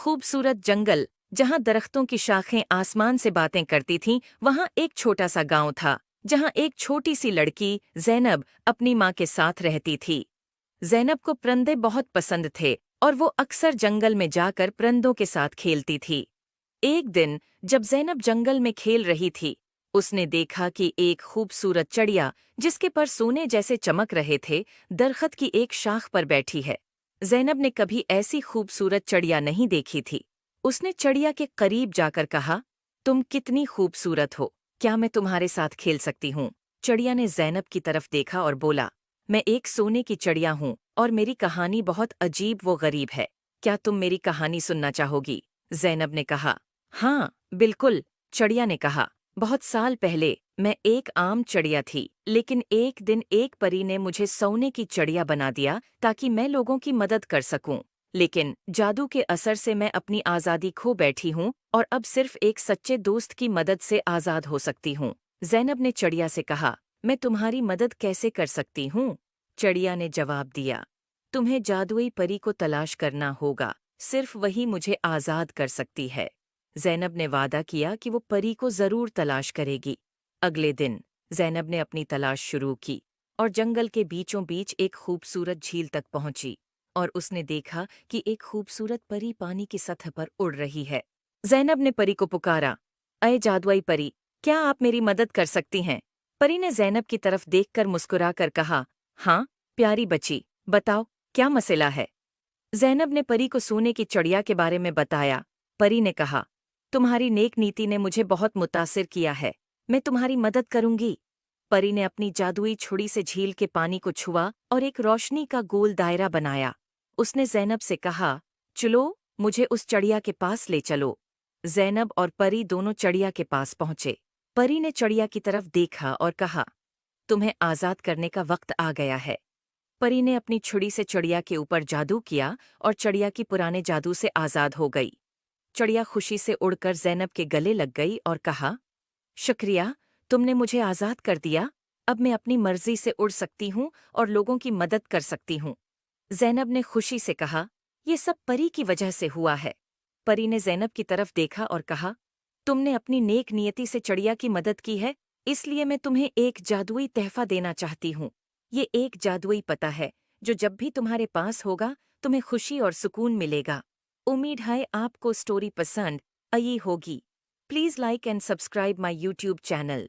खूबसूरत जंगल, जहाँ दरख्तों की शाखें आसमान से बातें करती थीं, वहाँ एक छोटा सा गांव था, जहाँ एक छोटी सी लड़की ज़ैनब अपनी माँ के साथ रहती थी। ज़ैनब को परिंदे बहुत पसंद थे और वो अक्सर जंगल में जाकर परिंदों के साथ खेलती थी। एक दिन जब ज़ैनब जंगल में खेल रही थी, उसने देखा कि एक खूबसूरत चिड़िया, जिसके पर सोने जैसे चमक रहे थे, दरख्त की एक शाख पर बैठी है। ज़ैनब ने कभी ऐसी खूबसूरत चिड़िया नहीं देखी थी। उसने चिड़िया के करीब जाकर कहा, तुम कितनी खूबसूरत हो, क्या मैं तुम्हारे साथ खेल सकती हूँ? चिड़िया ने ज़ैनब की तरफ देखा और बोला, मैं एक सोने की चिड़िया हूँ और मेरी कहानी बहुत अजीब व गरीब है। क्या तुम मेरी कहानी सुनना चाहोगी? ज़ैनब ने कहा। हाँ, बिल्कुल, चिड़िया ने कहा। बहुत साल पहले मैं एक आम चिड़िया थी, लेकिन एक दिन एक परी ने मुझे सोने की चिड़िया बना दिया ताकि मैं लोगों की मदद कर सकूं। लेकिन जादू के असर से मैं अपनी आज़ादी खो बैठी हूँ और अब सिर्फ एक सच्चे दोस्त की मदद से आज़ाद हो सकती हूँ। ज़ैनब ने चिड़िया से कहा, मैं तुम्हारी मदद कैसे कर सकती हूँ? चिड़िया ने जवाब दिया, तुम्हें जादुई परी को तलाश करना होगा, सिर्फ वही मुझे आज़ाद कर सकती है। ज़ैनब ने वादा किया कि वो परी को ज़रूर तलाश करेगी। अगले दिन ज़ैनब ने अपनी तलाश शुरू की और जंगल के बीचों बीच एक खूबसूरत झील तक पहुंची और उसने देखा कि एक खूबसूरत परी पानी की सतह पर उड़ रही है। ज़ैनब ने परी को पुकारा, अये जादुई परी, क्या आप मेरी मदद कर सकती हैं? परी ने ज़ैनब की तरफ देखकर मुस्कुराकर कहा, हाँ, प्यारी बच्ची, बताओ, क्या मसला है? ज़ैनब ने परी को सोने की चिड़िया के बारे में बताया। परी ने कहा, तुम्हारी नेक नीति ने मुझे बहुत मुतासिर किया है, मैं तुम्हारी मदद करूंगी। परी ने अपनी जादुई छुरी से झील के पानी को छुआ और एक रोशनी का गोल दायरा बनाया। उसने ज़ैनब से कहा, चलो, मुझे उस चिड़िया के पास ले चलो। ज़ैनब और परी दोनों चिड़िया के पास पहुंचे। परी ने चिड़िया की तरफ देखा और कहा, तुम्हें आज़ाद करने का वक्त आ गया है। परी ने अपनी छुरी से चिड़िया के ऊपर जादू किया और चिड़िया की पुराने जादू से आज़ाद हो गई। चिड़िया खुशी से उड़कर ज़ैनब के गले लग गई और कहा, शुक्रिया, तुमने मुझे आज़ाद कर दिया। अब मैं अपनी मर्जी से उड़ सकती हूँ और लोगों की मदद कर सकती हूँ। ज़ैनब ने खुशी से कहा, ये सब परी की वजह से हुआ है। परी ने ज़ैनब की तरफ देखा और कहा, तुमने अपनी नेक नियति से चिड़िया की मदद की है, इसलिए मैं तुम्हें एक जादुई तोहफा देना चाहती हूँ। ये एक जादुई पता है, जो जब भी तुम्हारे पास होगा, तुम्हें खुशी और सुकून मिलेगा। उम्मीद है आपको स्टोरी पसंद आई होगी। Please like and subscribe my YouTube channel.